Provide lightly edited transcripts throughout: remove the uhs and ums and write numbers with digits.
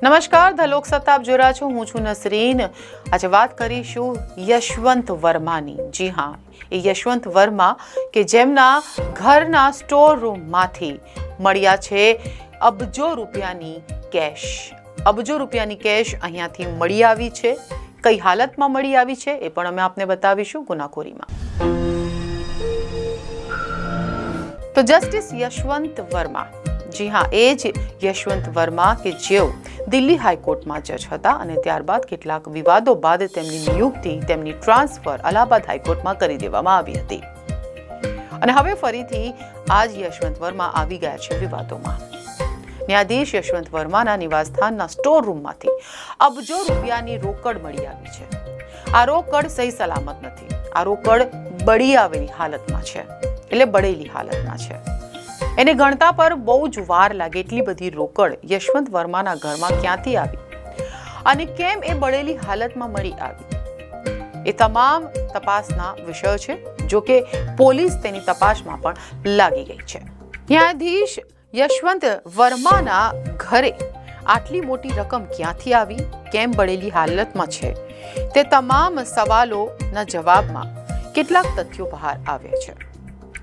નમસ્કાર, ધ લોકસત્તા આપ જોઈ રહ્યા છો. હું છું નસરીન. આજે વાત કરીશું યશવંત વર્માની. જી હા, એ યશવંત વર્મા કે જેમના ઘરના સ્ટોર રૂમમાંથી મળ્યા છે અબજો રૂપિયાની કેશ. અબજો રૂપિયાની કેશ અહીંયાથી મળી આવી છે. કઈ હાલતમાં મળી આવી છે એ પણ અમે આપને બતાવીશું ગુનાખોરીમાં. તો જસ્ટિસ યશવંત વર્મા, જી હા, એ જ યશવંત વર્મા કે જેઓ દિલ્હી હાઈકોર્ટમાં જજ હતા અને ત્યારબાદ કેટલાક વિવાદો બાદ તેમની નિયુક્તિ, તેમની ટ્રાન્સફર અલ્હાબાદ હાઈકોર્ટમાં કરી દેવામાં આવી હતી. અને હવે ફરીથી આજ યશવંત વર્મા આવી ગયા છે વિવાદોમાં. ન્યાયાધીશ યશવંત વર્માના નિવાસસ્થાનના સ્ટોર રૂમમાંથી અબજો રૂપિયાની રોકડ મળી આવી છે. આ રોકડ સહી સલામત નથી. આ રોકડ બળી આવેલી હાલતમાં છે, એટલે બળેલી હાલતમાં છે. એને ગણતા પર બહુ જ વાર લાગે એટલી બધી રોકડ યશવંત વર્માના ઘરમાં ક્યાંથી આવી અને કેમ એ બળેલી હાલતમાં મળી આવી, એ તમામ તપાસના વિષયો છે. જો કે પોલીસ તેની તપાસમાં પણ લાગી ગઈ છે. ન્યાયાધીશ યશવંત વર્માના ઘરે આટલી મોટી રકમ ક્યાંથી આવી, કેમ બળેલી હાલતમાં છે, તે તમામ સવાલોના જવાબમાં કેટલાક તથ્યો બહાર આવ્યા છે.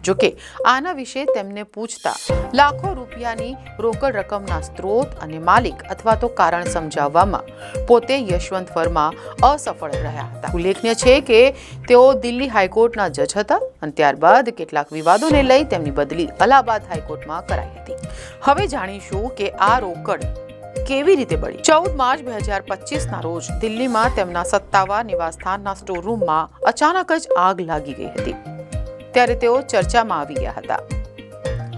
જો કે આના વિશે તેમને પૂછતા લાખો રૂપિયાની રોકડ રકમના સ્ત્રોત અને માલિક અથવા તો કારણ સમજાવવામાં પોતે યશવંત વર્મા અસફળ રહ્યા હતા. ઉલ્લેખનીય છે કે તેઓ દિલ્હી હાઈકોર્ટના જજ હતા અને ત્યારબાદ કેટલાક વિવાદોને લઈ તેમની બદલી અલ્હાબાદ હાઈકોર્ટમાં કરાઈ હતી. હવે જાણીશું કે આ રોકડ કેવી રીતે બળી. 14 માર્ચ 2025ના રોજ દિલ્હીમાં તેમના સત્તાવાર નિવાસસ્થાનના સ્ટોર રૂમમાં અચાનક જ આગ લાગી ગઈ હતી. ત્યારે તેઓ ચર્ચામાં આવી ગયા હતા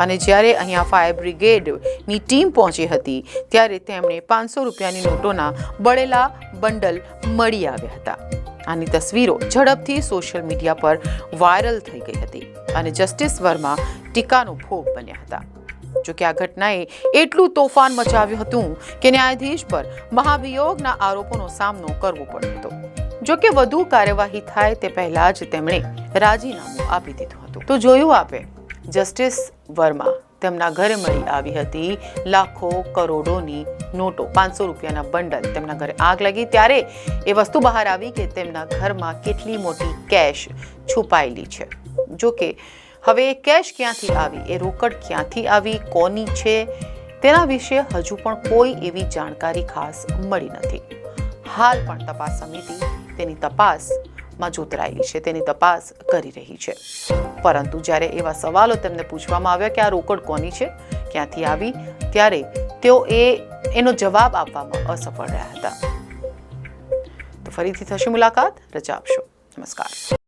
અને જ્યારે અહીંયા ફાયર બ્રિગેડની ટીમ પહોંચી હતી ત્યારે તેમણે 500 રૂપિયાની નોટોના બળેલા બંડલ મળી આવ્યા હતા. આની તસવીરો ઝડપથી સોશિયલ મીડિયા પર વાયરલ થઈ ગઈ હતી અને જસ્ટિસ વર્મા ટીકાનો ભોગ બન્યા હતા. જોકે આ ઘટનાએ એટલું તોફાન મચાવ્યું હતું કે ન્યાયાધીશ પર મહાભિયોગના આરોપોનો સામનો કરવો પડ્યો હતો. જો કે વધુ કાર્યવાહી થાય તે પહેલા જ તેમણે રાજીનામું આપી દીધું હતું. તો જોયું આપે, જસ્ટિસ વર્મા તેમના ઘરે મળી આવી હતી લાખો કરોડોની નોટો, 500 રૂપિયાના બંડલ. તેમના ઘરે આગ લાગી ત્યારે એ વસ્તુ બહાર આવી કે તેમના ઘરમાં કેટલી મોટી કેશ છુપાયેલી છે. જો કે હવે એ કેશ ક્યાંથી આવી, એ રોકડ ક્યાંથી આવી, કોની છે, તેના વિશે હજુ પણ કોઈ એવી જાણકારી ખાસ મળી નથી. હાલ પણ તપાસ સમિતિ તેની તપાસમાં જોતરાયેલી છે, તેની તપાસ કરી રહી છે. પરંતુ જ્યારે એવા સવાલો તેમને પૂછવામાં આવ્યા કે આ રોકડ કોની છે, ક્યાંથી આવી, ત્યારે તેઓ એનો જવાબ આપવામાં અસફળ રહ્યા હતા. તો ફરીથી થશે મુલાકાત. રજા આપશો. નમસ્કાર.